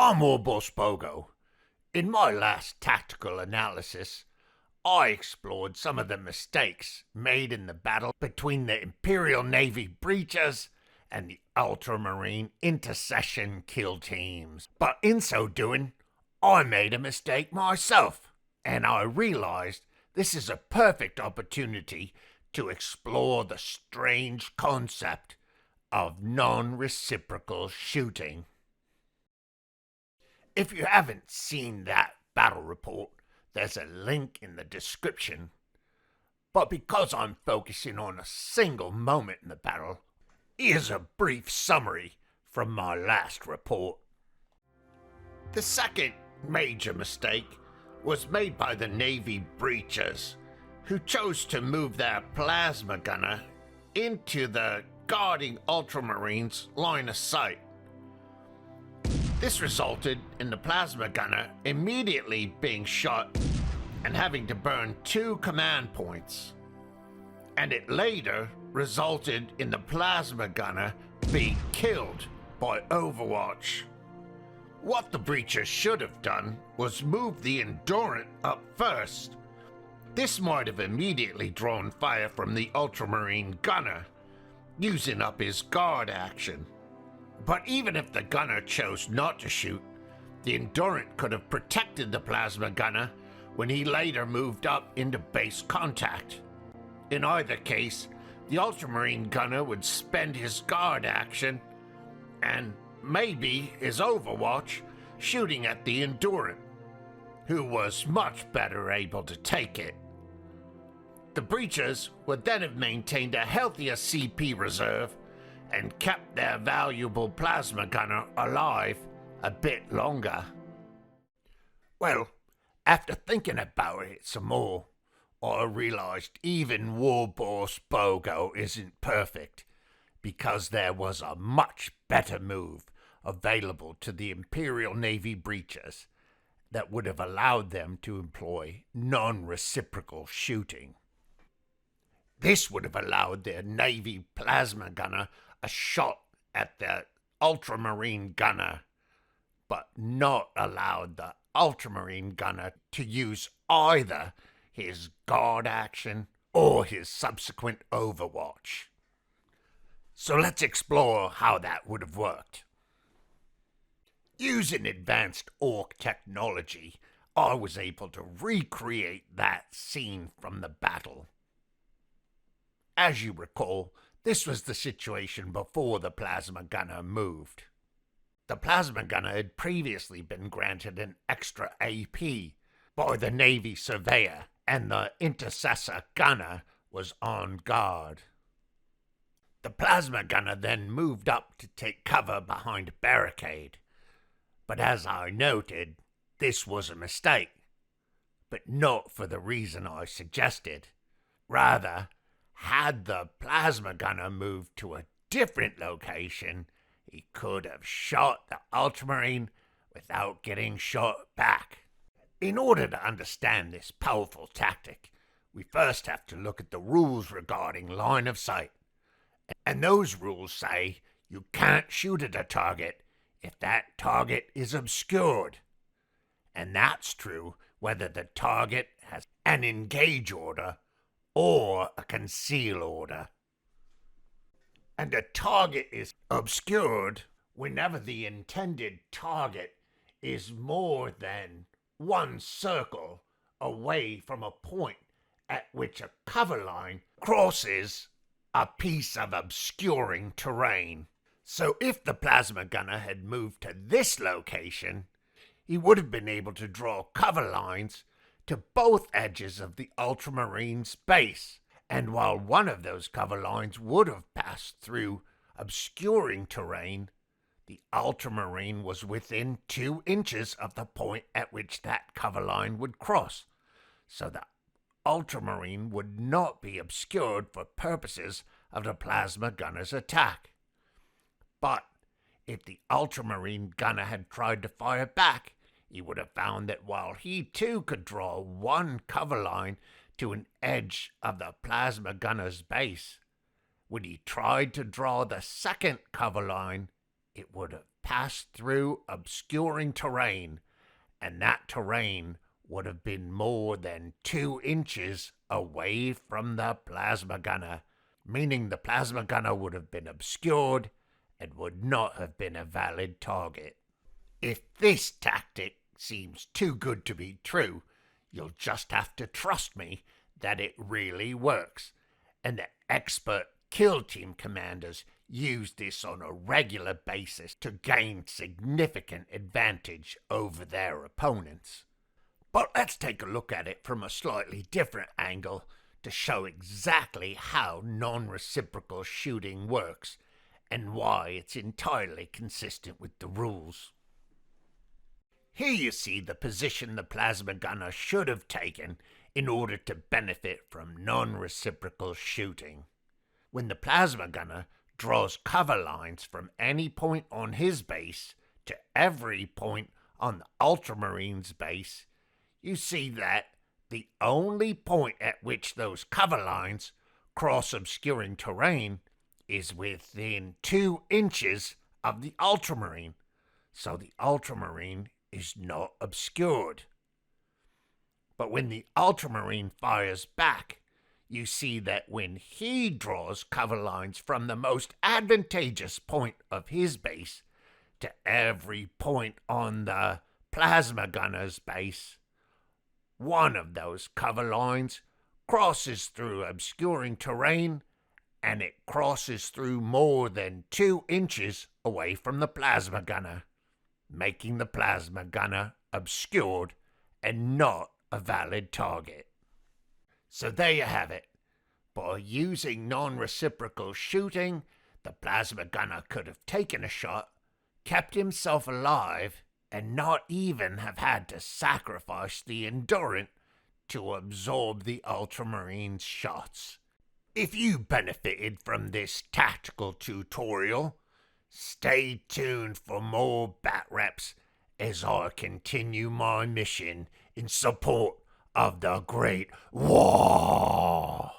I'm Warboss Bogo. In my last tactical analysis, I explored some of the mistakes made in the battle between the Imperial Navy breachers and the Ultramarine intercession kill teams. But in so doing, I made a mistake myself, and I realized this is a perfect opportunity to explore the strange concept of non-reciprocal shooting. If you haven't seen that battle report, there's a link in the description. But because I'm focusing on a single moment in the battle, here's a brief summary from my last report. The second major mistake was made by the Navy breachers, who chose to move their plasma gunner into the guarding Ultramarines' line of sight. This resulted in the plasma gunner immediately being shot and having to burn 2 command points. And it later resulted in the plasma gunner being killed by Overwatch. What the breachers should have done was move the Endurant up first. This might have immediately drawn fire from the Ultramarine gunner, using up his guard action. But even if the gunner chose not to shoot, the Endurant could have protected the plasma gunner when he later moved up into base contact. In either case, the Ultramarine gunner would spend his guard action and maybe his Overwatch shooting at the Endurant, who was much better able to take it. The breachers would then have maintained a healthier CP reserve and kept their valuable plasma gunner alive a bit longer. Well, after thinking about it some more, I realized even Warboss Bogo isn't perfect, because there was a much better move available to the Imperial Navy breachers that would have allowed them to employ non-reciprocal shooting. This would have allowed their Navy plasma gunner a shot at the Ultramarine gunner, but not allowed the Ultramarine gunner to use either his guard action or his subsequent Overwatch. So let's explore how that would have worked. Using advanced orc technology, I was able to recreate that scene from the battle. As you recall, this was the situation before the plasma gunner moved. The plasma gunner had previously been granted an extra AP by the Navy surveyor, and the intercessor gunner was on guard. The plasma gunner then moved up to take cover behind a barricade. But as I noted, this was a mistake, but not for the reason I suggested. Rather, had the plasma gunner moved to a different location, he could have shot the Ultramarine without getting shot back. In order to understand this powerful tactic, we first have to look at the rules regarding line of sight. And those rules say you can't shoot at a target if that target is obscured. And that's true whether the target has an engage order or a conceal order. And a target is obscured whenever the intended target is more than 1 circle away from a point at which a cover line crosses a piece of obscuring terrain. So if the plasma gunner had moved to this location, he would have been able to draw cover lines to both edges of the Ultramarine's base, and while one of those cover lines would have passed through obscuring terrain, the Ultramarine was within 2 inches of the point at which that cover line would cross, so the Ultramarine would not be obscured for purposes of the plasma gunner's attack. But if the Ultramarine gunner had tried to fire back, he would have found that while he too could draw 1 cover line to an edge of the plasma gunner's base, when he tried to draw the second cover line, it would have passed through obscuring terrain, and that terrain would have been more than 2 inches away from the plasma gunner, meaning the plasma gunner would have been obscured and would not have been a valid target. If this tactic seems too good to be true, you'll just have to trust me that it really works, and the expert kill team commanders use this on a regular basis to gain significant advantage over their opponents. But let's take a look at it from a slightly different angle to show exactly how non-reciprocal shooting works and why it's entirely consistent with the rules. Here you see the position the plasma gunner should have taken in order to benefit from non-reciprocal shooting. When the plasma gunner draws cover lines from any point on his base to every point on the Ultramarine's base, you see that the only point at which those cover lines cross obscuring terrain is within 2 inches of the Ultramarine, so the Ultramarine is not obscured. But when the Ultramarine fires back, you see that when he draws cover lines from the most advantageous point of his base to every point on the plasma gunner's base, one of those cover lines crosses through obscuring terrain, and it crosses through more than 2 inches away from the plasma gunner, making the plasma gunner obscured and not a valid target. So there you have it. By using non-reciprocal shooting, the plasma gunner could have taken a shot, kept himself alive, and not even have had to sacrifice the Endurant to absorb the Ultramarine's shots. If you benefited from this tactical tutorial, stay tuned for more Batreps as I continue my mission in support of the Great War.